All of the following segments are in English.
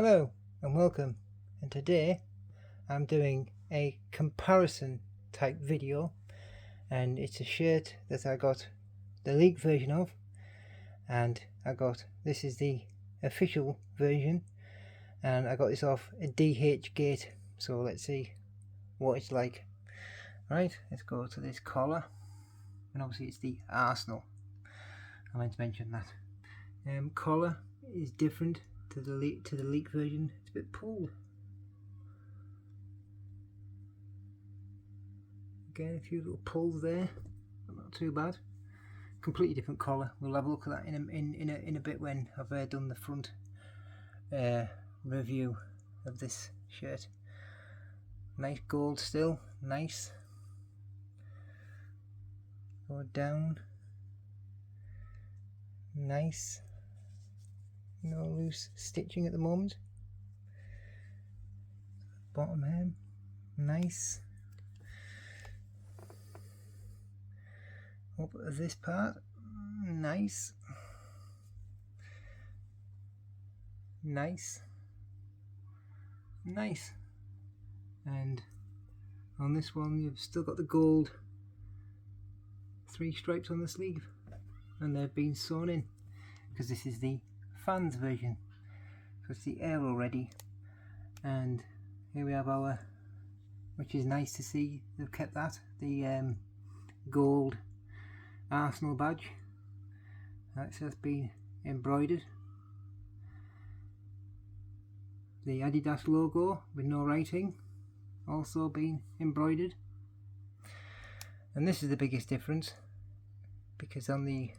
Hello and welcome, and today I'm doing a comparison type video, and it's a shirt that I got the leaked version of, and this is the official version, and I got this off a DH Gate. So let's see what it's like. Right, let's go to this collar, and obviously it's the Arsenal. I meant to mention that. Collar is different to the leak version. It's a bit pulled. Again, a few little pulls there, but not too bad. Completely different collar. We'll have a look at that in a bit when I've done the front review of this shirt. Nice gold still, nice. Go down, nice. No loose stitching at the moment. Bottom hem, nice. Up at this part, nice. Nice. Nice. And on this one you've still got the gold 3 stripes on the sleeve, and they've been sewn in because this is the fans version, so it's the aero ready. And here we have our, which is nice to see, they've kept that, the gold Arsenal badge. That's just been embroidered. The Adidas logo with no writing also been embroidered. And this is the biggest difference, because on the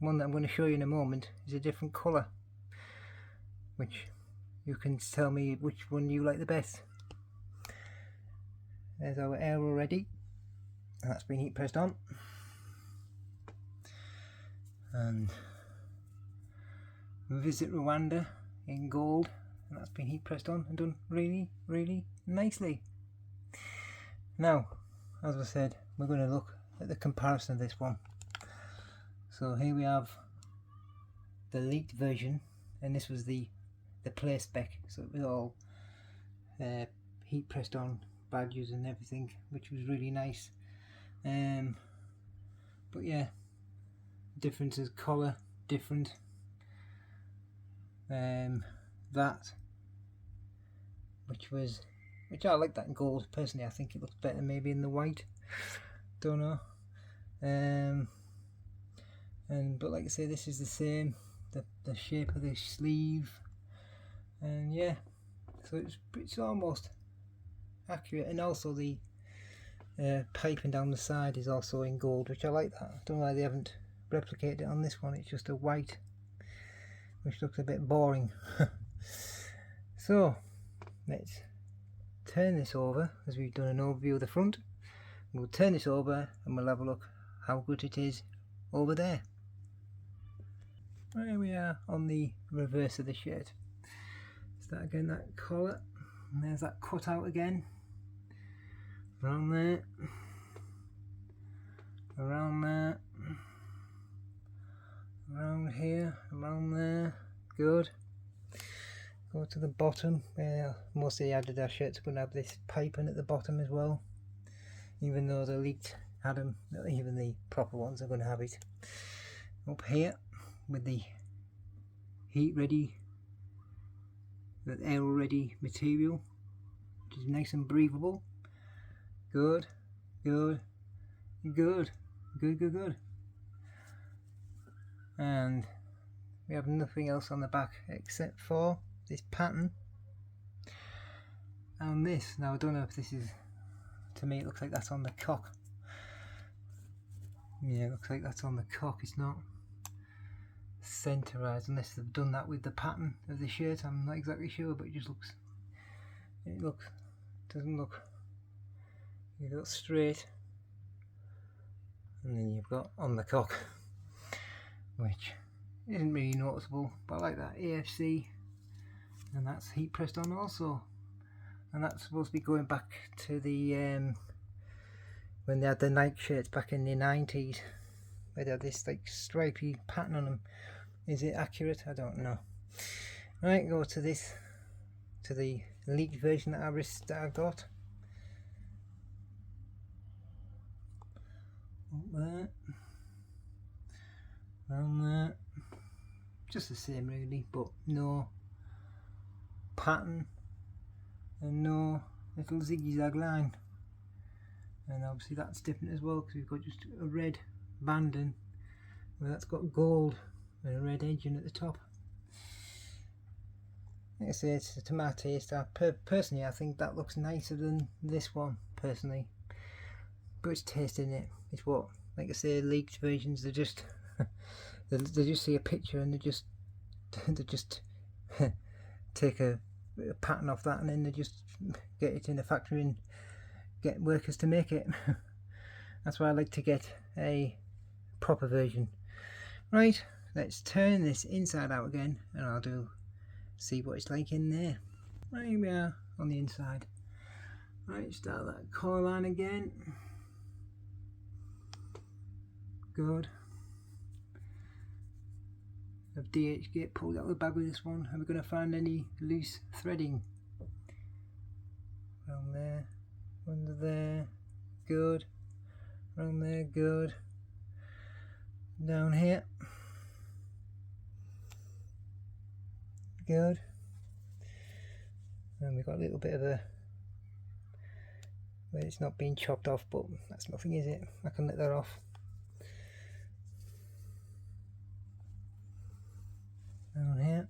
one that I'm going to show you in a moment is a different colour, which you can tell me which one you like the best. There's our aero ready, and that's been heat pressed on. And Visit Rwanda in gold, and that's been heat pressed on and done really nicely. Now, as I said, we're going to look at the comparison of this one. So here we have the leaked version, and this was the play spec, so it was all heat pressed on badges and everything, which was really nice. But yeah, difference is collar different. That, which I like that in gold personally. I think it looks better maybe in the white, don't know. But like I say, this is the same, the shape of the sleeve, and yeah, so it's almost accurate. And also the piping down the side is also in gold, which I like that. I don't know why they haven't replicated it on this one. It's just a white, which looks a bit boring. So let's turn this over, as we've done an overview of the front. We'll turn this over and we'll have a look how good it is over there. Here we are on the reverse of the shirt. Start again, that collar, and there's that cut out again, around there, around there, around here, around there. Good. Go to the bottom. Most of the Adidas shirts are going to have this piping at the bottom as well, even though the leaked had them. Even the proper ones are going to have it. Up here with the heat ready, the aero ready material, which is nice and breathable. Good, good, good, good, good, good. And we have nothing else on the back except for this pattern and this. Now I don't know if this is, to me it looks like that's on the cock. Yeah, it looks like that's on the cock. It's not centerized unless they've done that with the pattern of the shirt. I'm not exactly sure, but it just looks, doesn't look, you look straight, and then you've got on the cock, which isn't really noticeable, but I like that AFC, and that's heat pressed on also. And that's supposed to be going back to the when they had the Nike shirts back in the 90s, where they had this like stripy pattern on them. Is it accurate? I don't know. Right, go to this, to the leaked version that I got. Up there, around there, just the same really, but no pattern and no little zigzag line. And obviously that's different as well, because we've got just a red banding where that's got gold and a red edging at the top. Like I say, it's to my taste. Personally, I think that looks nicer than this one, personally. But it's taste in it. It's what, like I say, leaked versions, they're just they just see a picture and they just take a pattern off that, and then they just get it in a factory and get workers to make it. That's why I like to get a proper version. Right, let's turn this inside out again, and I'll see what it's like in there. Right, here we are on the inside. Right, start that collar line again. Good. Have DH-gate pulled out of the bag with this one. Are we going to find any loose threading? Around there, under there, good. Around there, good. Down here, good. And we've got a little bit of a where it's not being chopped off, but that's nothing, is it? I can let that off. Down here,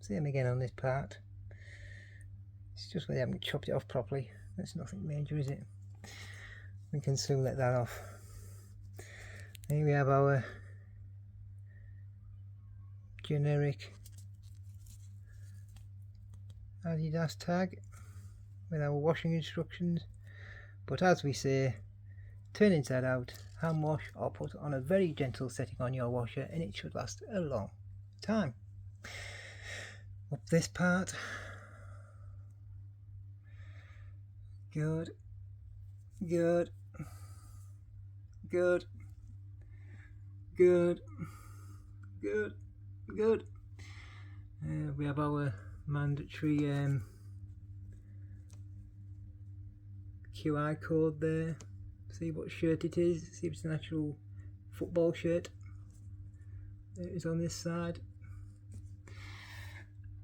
same again on this part. It's just where they haven't chopped it off properly. That's nothing major, is it? We can soon let that off. Here we have our generic Adidas tag with our washing instructions, but as we say, turn inside out, hand wash, or put on a very gentle setting on your washer, and it should last a long time. Up this part, good, good, good, good, good, good. We have our mandatory QI code there. See what shirt it is, see if it's an actual football shirt. There it is on this side.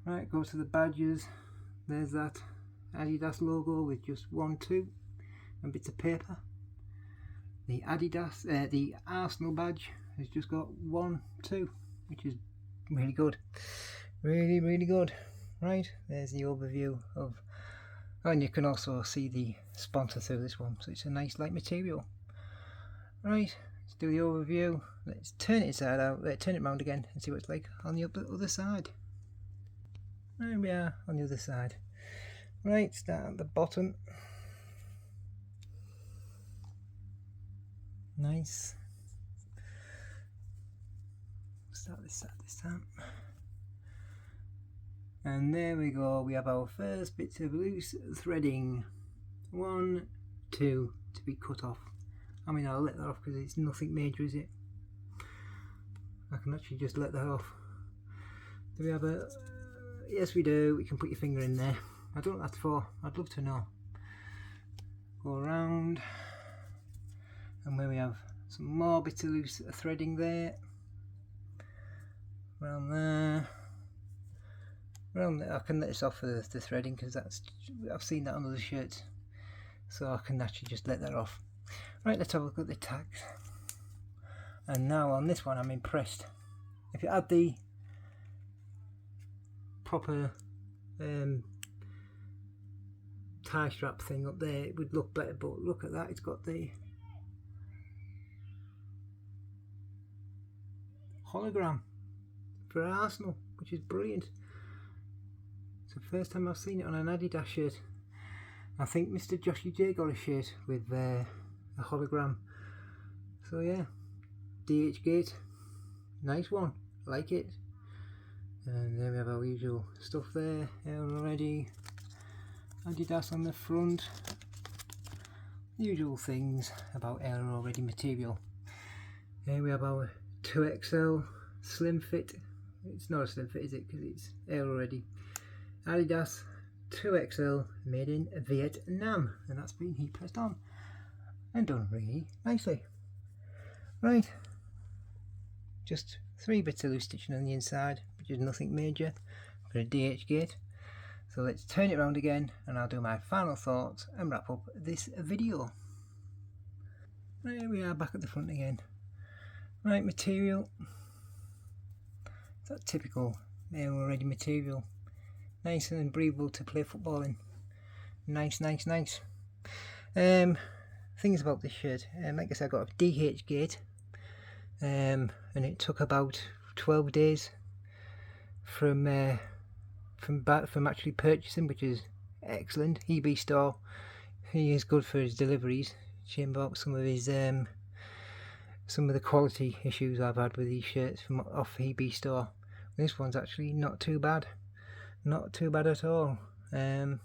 Right, go to the badges. There's that Adidas logo with just 1, 2 and bits of paper. The Adidas, the Arsenal badge has just got 1, 2, which is really good. Really, really good. Right, there's the overview of, and you can also see the sponsor through this one, so it's a nice light material. Right, let's do the overview. Let's turn it inside out, turn it round again and see what it's like on the other side. There we are on the other side. Right, start at the bottom. Nice. Start this side this time. And there we go, we have our first bits of loose threading. 1, 2 to be cut off. I mean, I'll let that off because it's nothing major, is it? I can actually just let that off. Do we have a... yes we do, we can put your finger in there. I don't know what that's for, I'd love to know. Go around, and where we have some more bits of loose threading there. Around there. Around there. I can let this off for the threading because that's, I've seen that on other shirts. So I can actually just let that off. Right, let's have a look at the tags. And now on this one I'm impressed. If you add the proper tie strap thing up there, it would look better, but look at that, it's got the hologram for Arsenal, which is brilliant. It's the first time I've seen it on an Adidas shirt. I think Mr. Joshy J got a shirt with a hologram. So yeah, DH-gate, nice one, like it. And there we have our usual stuff there, already. Adidas on the front. Usual things about Aero Ready material. Here we have our 2XL slim fit it's not a slim fit, is it? Because it's air already. Adidas 2XL, made in Vietnam, and that's been heat pressed on and done really nicely. Right, just 3 bits of loose stitching on the inside, which is nothing major for a DH gate. So let's turn it around again and I'll do my final thoughts and wrap up this video. Right, here we are back at the front again. Right, material, that typical aero ready material, nice and breathable to play football in. Nice. Things about this shirt, like I said, I got a DH gate, and it took about 12 days from actually purchasing, which is excellent. eBay store, he is good for his deliveries. Shame about some of the quality issues I've had with these shirts from off eBay store. This one's actually not too bad at all. And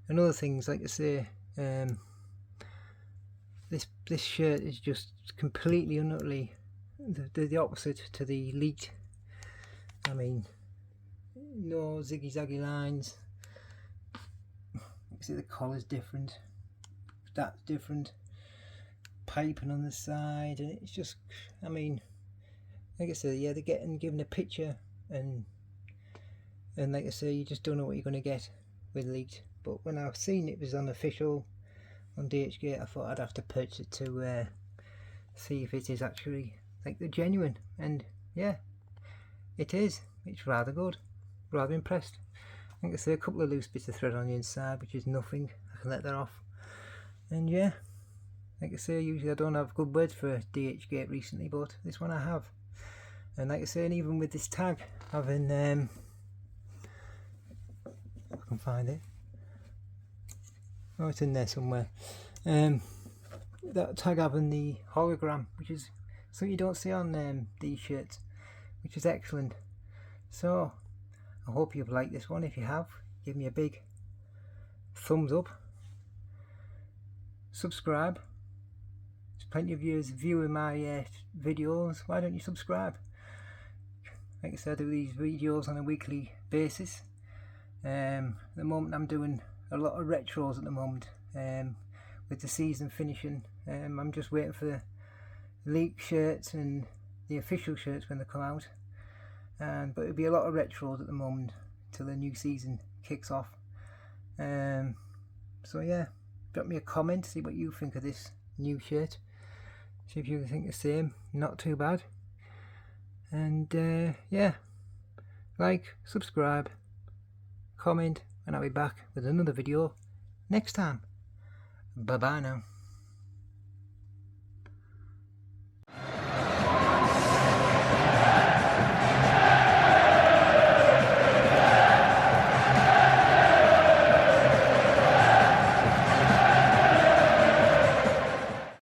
other things, like I say, this shirt is just completely and utterly the opposite to the leaked. I mean, no ziggy zaggy lines. You see the collar's different, that's different, piping on the side, and it's just, I mean, like I said, yeah, they're given a picture, and like I say, you just don't know what you're going to get with leaked. But when I've seen it was unofficial on DHgate, I thought I'd have to purchase it to see if it is actually like the genuine, and yeah, it is. It's rather good, rather impressed. Like I say, a couple of loose bits of thread on the inside, which is nothing, I can let that off. And yeah, like I say, usually I don't have good words for DHgate recently, but this one I have. And like I say, and even with this tag having if I can find it, oh, it's in there somewhere, that tag having the hologram, which is something you don't see on these shirts, which is excellent. So I hope you've liked this one. If you have, give me a big thumbs up, subscribe. There's plenty of viewers viewing my videos. Why don't you subscribe? Like I said, I do these videos on a weekly basis. At the moment I'm doing a lot of retros at the moment, with the season finishing. I'm just waiting for the leak shirts and the official shirts when they come out, but it'll be a lot of retros at the moment till the new season kicks off. So yeah, drop me a comment, see what you think of this new shirt, see if you think the same. Not too bad. And yeah, like, subscribe, comment, and I'll be back with another video next time. Bye bye now.